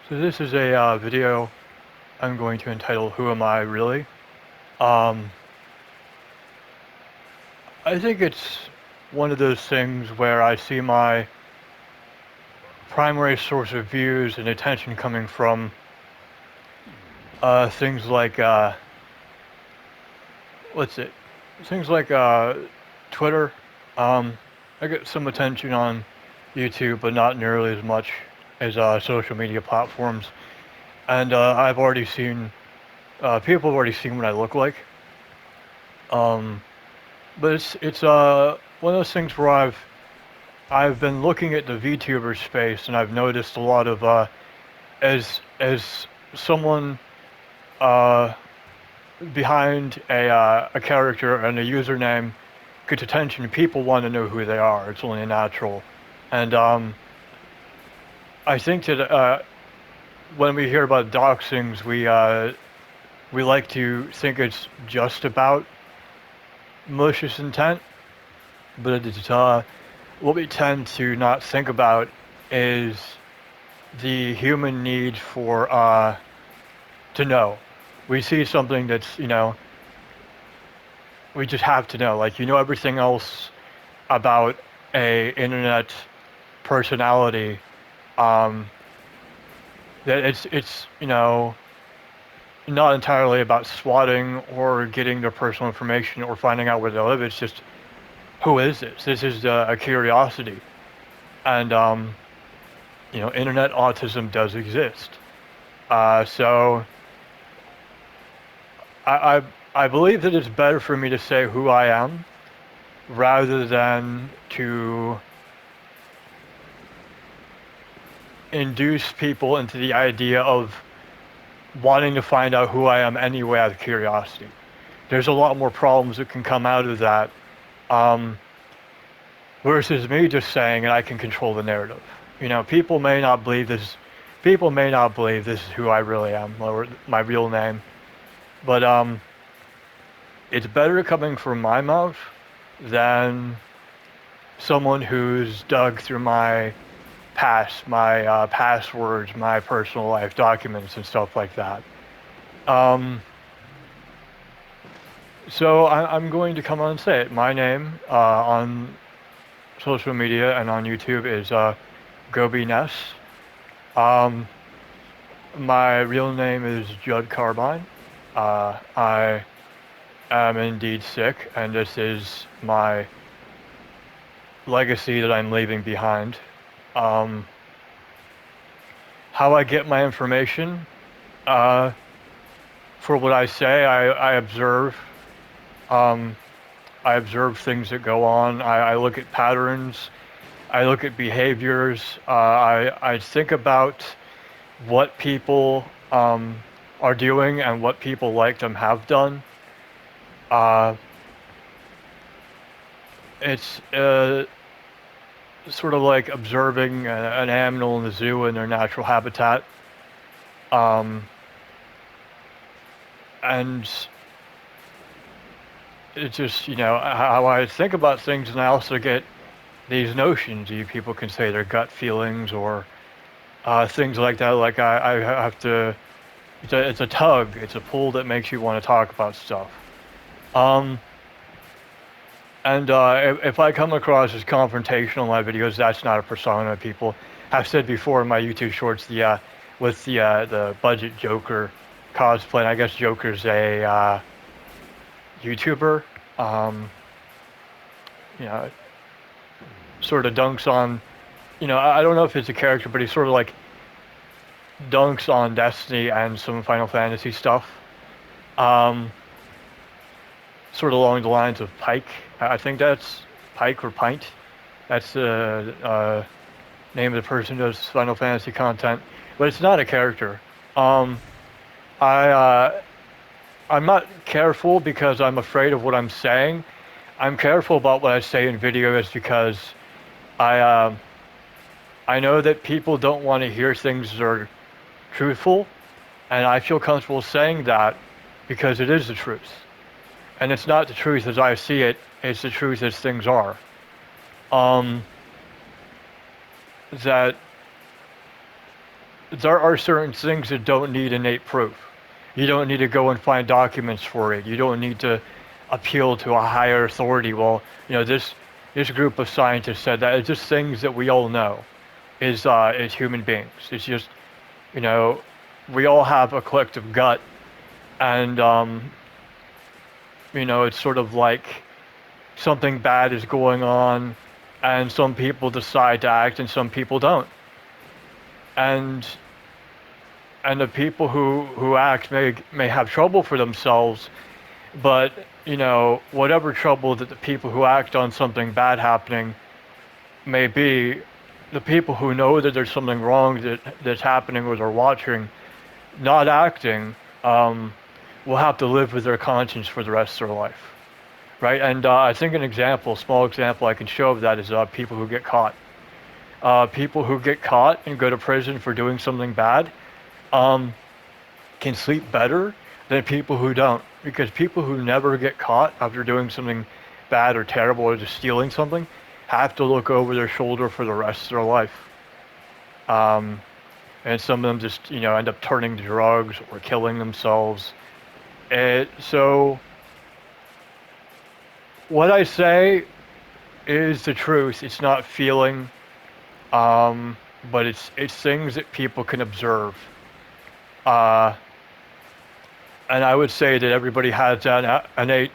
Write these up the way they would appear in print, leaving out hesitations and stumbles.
So this is a video I'm going to entitle "Who Am I Really?" Um, I think it's one of those things where I see my primary source of views and attention coming from things like what's it? Things like Twitter. Um, I get some attention on YouTube, but not nearly as much as social media platforms. And I've already seen people have already seen what I look like. Um, but it's one of those things where I've been looking at the VTuber space and I've noticed a lot of as someone uh, behind a character and a username gets attention, people want to know who they are. It's only natural, and I think that when we hear about doxings, we like to think it's just about malicious intent, but it's what we tend to not think about is the human need for to know. We see something that's we just have to know. Like everything else about a internet personality. Um, that it's not entirely about swatting or getting their personal information or finding out where they live. It's just who is this? This is a curiosity, and internet autism does exist. So I, I I believe that it's better for me to say who I am rather than to induce people into the idea of wanting to find out who I am anyway out of curiosity. There's a lot more problems that can come out of that, um, versus me just saying, and I can control the narrative. People may not believe this. People may not believe this is who I really am, or my real name. But it's better coming from my mouth than someone who's dug through my past, my passwords, my personal life documents, and stuff like that. Um, so I'm going to come on and say it. My name on social media and on YouTube is gobiness. Um, my real name is Judd Carbine. I am indeed sick, and this is my legacy that I'm leaving behind. Um, how I get my information, uh, for what I say, I observe. Um, I observe things that go on. I look at patterns. I look at behaviors. I think about what people are doing and what people like them have done. Uh, it's sort of like observing an animal in the zoo in their natural habitat. Um, and it's just, how I think about things, and I also get these notions. People can say their gut feelings or things like that. Like I have to, it's a tug, it's a pull that makes you want to talk about stuff. Um, and if I come across as confrontational in my videos, that's not a persona. People have said before in my YouTube shorts, with the budget Joker cosplay. And I guess Joker's a YouTuber. Um, you know, sort of dunks on. I don't know if it's a character, but he sort of like dunks on Destiny and some Final Fantasy stuff. Um, Sort of along the lines of Pike. I think that's Pike or Pint. That's the name of the person who does Final Fantasy content, but it's not a character. Um, I I'm not careful because I'm afraid of what I'm saying. I'm careful about what I say in videos because I I know that people don't want to hear things that are truthful, and I feel comfortable saying that because it is the truth. And it's not the truth as I see it, it's the truth as things are. Um, that there are certain things that don't need innate proof. You don't need to go and find documents for it. You don't need to appeal to a higher authority. Well, this group of scientists said that. It's just things that we all know as human beings. It's just, you know, we all have a collective gut, and it's sort of like something bad is going on, and some people decide to act and some people don't. And and the people who act may have trouble for themselves, but whatever trouble that the people who act on something bad happening may be, the people who know that there's something wrong that's happening or they're watching, not acting, will have to live with their conscience for the rest of their life, right? And I think small example I can show of that is people who get caught. People who get caught and go to prison for doing something bad can sleep better than people who don't. Because people who never get caught after doing something bad or terrible or just stealing something have to look over their shoulder for the rest of their life. And some of them just, end up turning to drugs or killing themselves. So what I say is the truth. It's not feeling, but it's things that people can observe. And I would say that everybody has that innate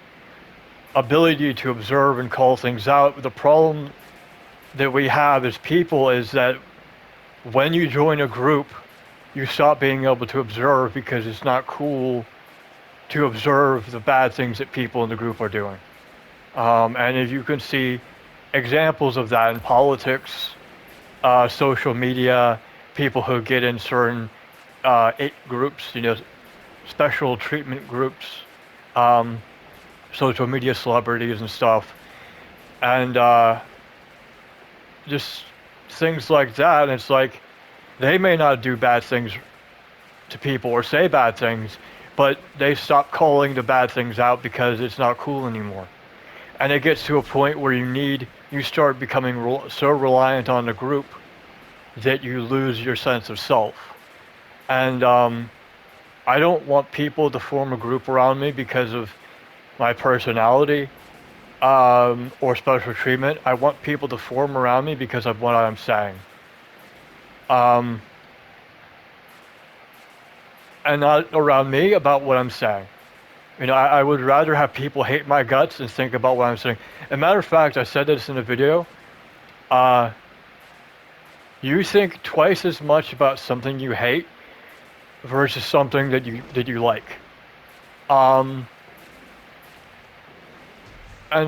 ability to observe and call things out. The problem that we have as people is that when you join a group, you stop being able to observe because it's not cool to observe the bad things that people in the group are doing. And if you can see examples of that in politics, social media, people who get in certain groups, special treatment groups, social media celebrities and stuff, and just things like that. And it's like they may not do bad things to people or say bad things, but they stop calling the bad things out because it's not cool anymore. And it gets to a point where you start becoming so reliant on the group that you lose your sense of self. And I don't want people to form a group around me because of my personality or special treatment. I want people to form around me because of what I'm saying. And not around me about what I'm saying. I would rather have people hate my guts than think about what I'm saying. As a matter of fact, I said this in a video. You think twice as much about something you hate versus something that you like. And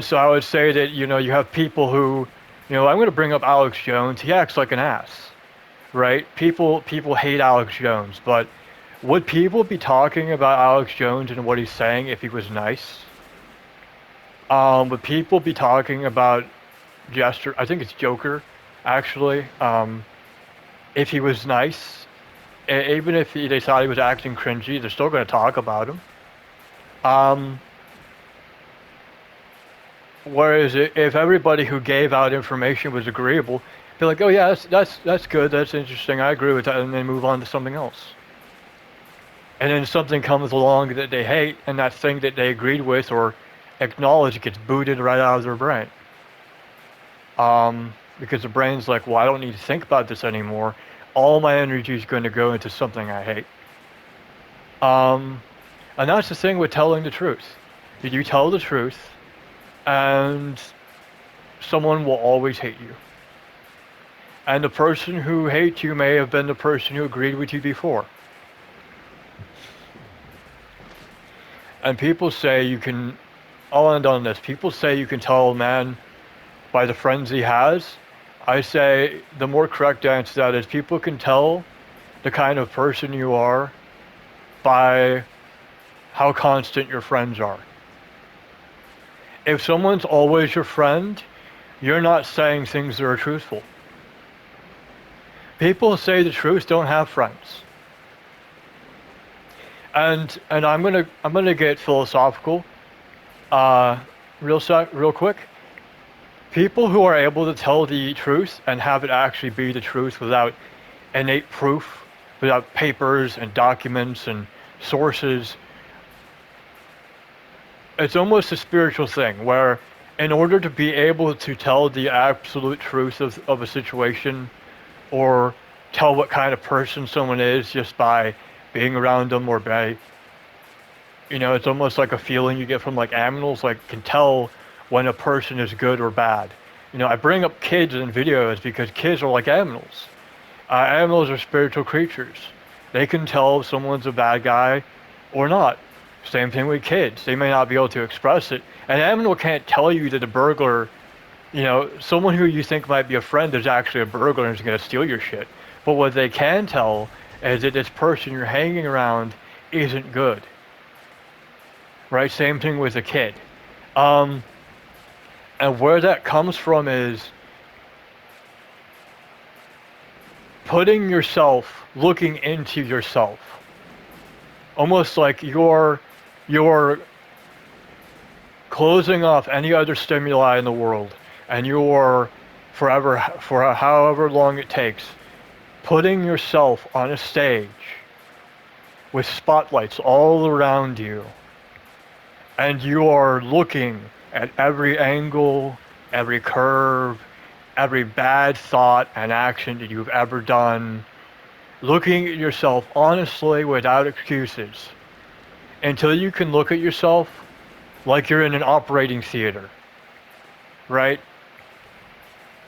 so I would say that you have people who, I'm going to bring up Alex Jones. He acts like an ass, right? People hate Alex Jones, but would people be talking about Alex Jones and what he's saying if he was nice? Would people be talking about I think it's Joker, actually, if he was nice? Even if they thought he was acting cringy, they're still going to talk about him. Whereas if everybody who gave out information was agreeable, be like, oh yeah, that's good, that's interesting, I agree with that, and then move on to something else. And then something comes along that they hate, and that thing that they agreed with or acknowledged gets booted right out of their brain. Because the brain's like, well, I don't need to think about this anymore. All my energy is going to go into something I hate. And that's the thing with telling the truth. Did you tell the truth, and someone will always hate you. And the person who hates you may have been the person who agreed with you before. And people say I'll end on this. People say you can tell a man by the friends he has. I say the more correct answer to that is people can tell the kind of person you are by how constant your friends are. If someone's always your friend, you're not saying things that are truthful. People who say the truth don't have friends. And I'm gonna get philosophical, real quick. People who are able to tell the truth and have it actually be the truth without innate proof without papers and documents and sources. It's almost a spiritual thing where, in order to be able to tell the absolute truth of a situation, or tell what kind of person someone is just by being around them, or by, it's almost like a feeling you get from like animals, like can tell when a person is good or bad. I bring up kids in videos because kids are like animals. Animals are spiritual creatures. They can tell if someone's a bad guy or not. Same thing with kids. They may not be able to express it. An animal can't tell you that a burglar, someone who you think might be a friend is actually a burglar and is going to steal your shit. But what they can tell is that this person you're hanging around isn't good. Right? Same thing with a kid. And where that comes from is putting yourself, looking into yourself. Almost like you're closing off any other stimuli in the world, and you're forever, for however long it takes, putting yourself on a stage with spotlights all around you, and you are looking at every angle, every curve, every bad thought and action that you've ever done, looking at yourself honestly without excuses, until you can look at yourself like you're in an operating theater, right?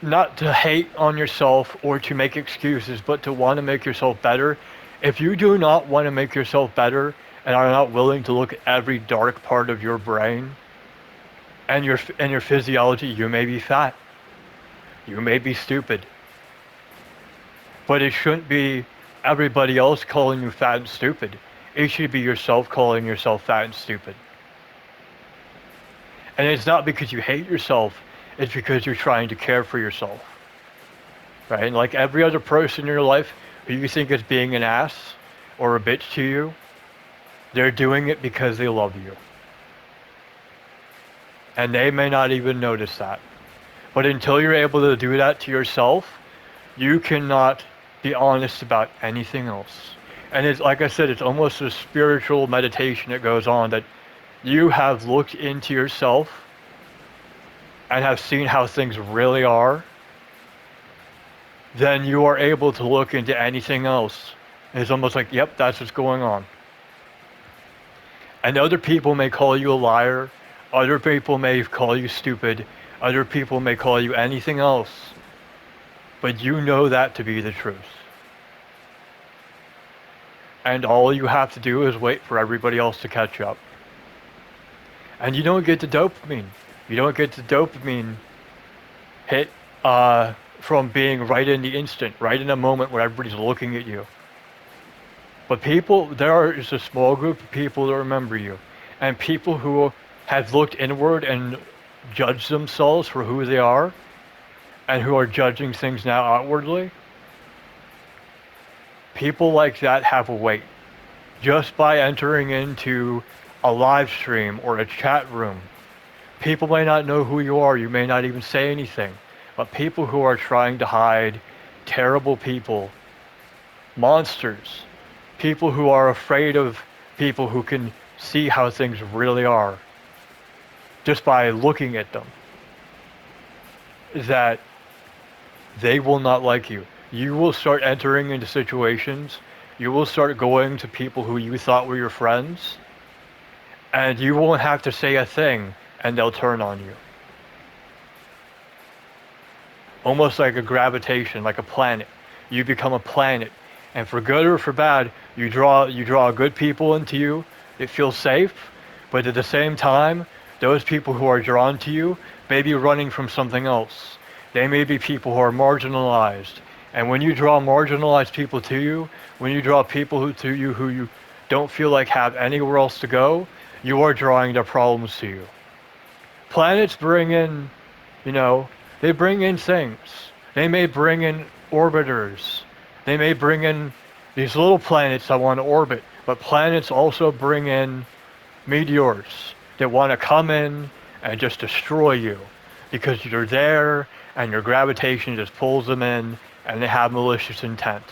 Not to hate on yourself or to make excuses, but to want to make yourself better. If you do not want to make yourself better and are not willing to look at every dark part of your brain and your physiology, you may be fat. You may be stupid. But it shouldn't be everybody else calling you fat and stupid. It should be yourself calling yourself fat and stupid. And it's not because you hate yourself, it's because you're trying to care for yourself. Right? And like every other person in your life who you think is being an ass or a bitch to you, they're doing it because they love you. And they may not even notice that. But until you're able to do that to yourself, you cannot be honest about anything else. And it's like I said, it's almost a spiritual meditation that goes on, that you have looked into yourself and have seen how things really are. Then you are able to look into anything else. And it's almost like, yep, that's what's going on. And other people may call you a liar. Other people may call you stupid. Other people may call you anything else. But you know that to be the truth. And all you have to do is wait for everybody else to catch up. And you don't get the dopamine. You don't get the dopamine hit from being right in the instant, right in the moment where everybody's looking at you. But there is a small group of people that remember you. And people who have looked inward and judged themselves for who they are, and who are judging things now outwardly, people like that have a weight. Just by entering into a live stream or a chat room, people may not know who you are, you may not even say anything, but people who are trying to hide, terrible people, monsters, people who are afraid of people who can see how things really are, just by looking at them, that they will not like you. You will start entering into situations, you will start going to people who you thought were your friends, and you won't have to say a thing, and they'll turn on you. Almost like a gravitation, like a planet. You become a planet, and for good or for bad, you draw good people into you. It feels safe, but at the same time, those people who are drawn to you may be running from something else. They may be people who are marginalized. And when you draw marginalized people to you, when you draw people who you don't feel like have anywhere else to go, you are drawing their problems to you. Planets bring in, they bring in things. They may bring in orbiters. They may bring in these little planets that want to orbit, but planets also bring in meteors that want to come in and just destroy you because you're there and your gravitation just pulls them in and they have malicious intent.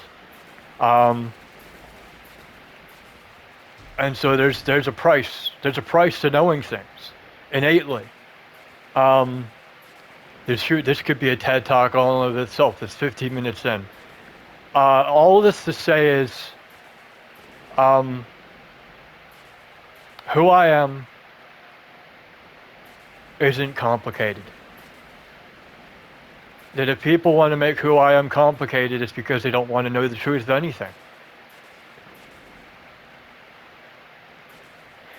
And so there's a price. There's a price to knowing things innately. Um, this could be a TED talk all of itself. It's 15 minutes in. All of this to say is, um, who I am isn't complicated. That if people want to make who I am complicated, it's because they don't want to know the truth of anything.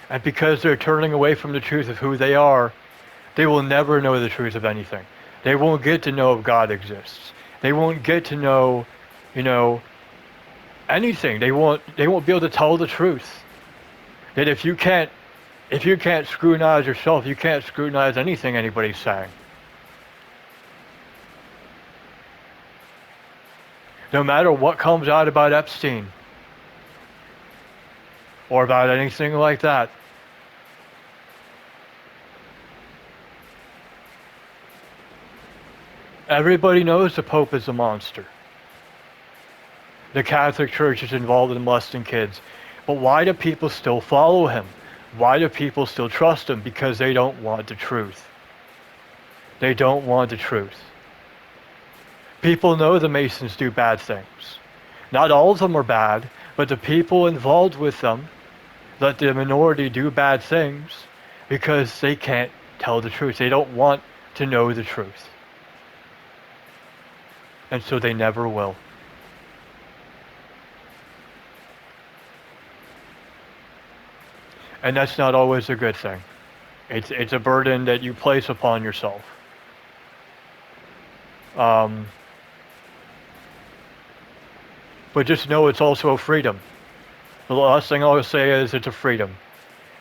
And because they're turning away from the truth of who they are, they will never know the truth of anything. They won't get to know if God exists. They won't get to know, you know, anything. They won't be able to tell the truth. That if you can't scrutinize yourself, you can't scrutinize anything anybody's saying. No matter what comes out about Epstein or about anything like that, everybody knows the Pope is a monster. The Catholic Church is involved in molesting kids. But why do people still follow him? Why do people still trust him? Because they don't want the truth. They don't want the truth. People know the Masons do bad things. Not all of them are bad, but the people involved with them let the minority do bad things because they can't tell the truth. They don't want to know the truth. And so they never will. And that's not always a good thing. It's a burden that you place upon yourself. But just know it's also a freedom. The last thing I'll say is it's a freedom.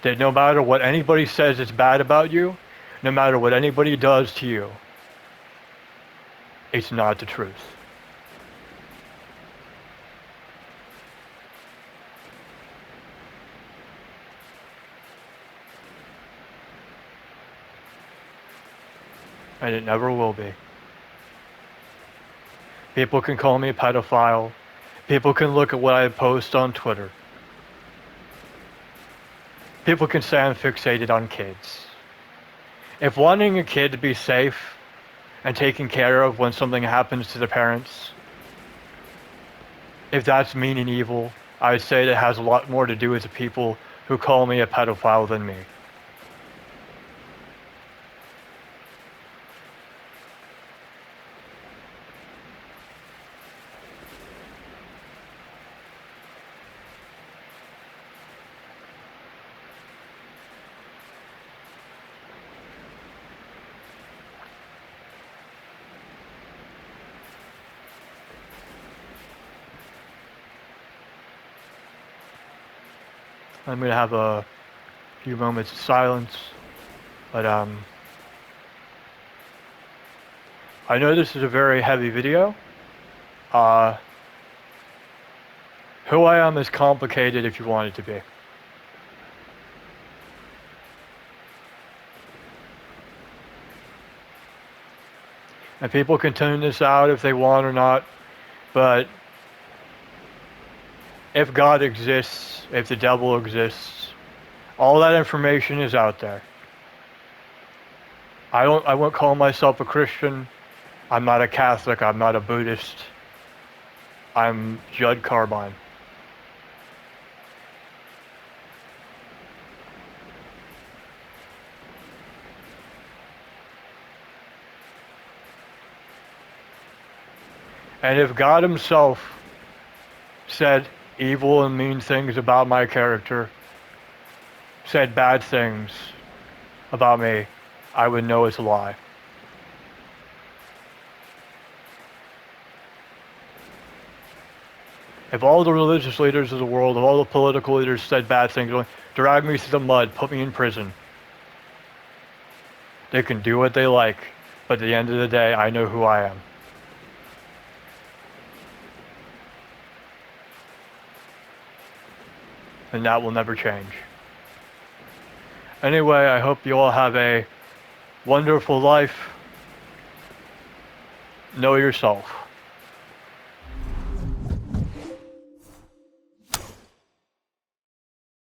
That no matter what anybody says is bad about you, no matter what anybody does to you, it's not the truth. And it never will be. People can call me a pedophile. People can look at what I post on Twitter. People can say I'm fixated on kids. If wanting a kid to be safe and taken care of when something happens to the parents, if that's mean and evil, I would say that has a lot more to do with the people who call me a pedophile than me. I'm going to have a few moments of silence, but I know this is a very heavy video. Who I am is complicated if you want it to be. And people can tune this out if they want or not, but if God exists, if the devil exists, all that information is out there. I won't call myself a Christian. I'm not a Catholic. I'm not a Buddhist. I'm Judd Carbine. And if God himself said evil and mean things about my character, said bad things about me, I would know it's a lie. If all the religious leaders of the world, if all the political leaders said bad things, drag me through the mud, put me in prison, they can do what they like, but at the end of the day, I know who I am. And that will never change. Anyway, I hope you all have a wonderful life. Know yourself.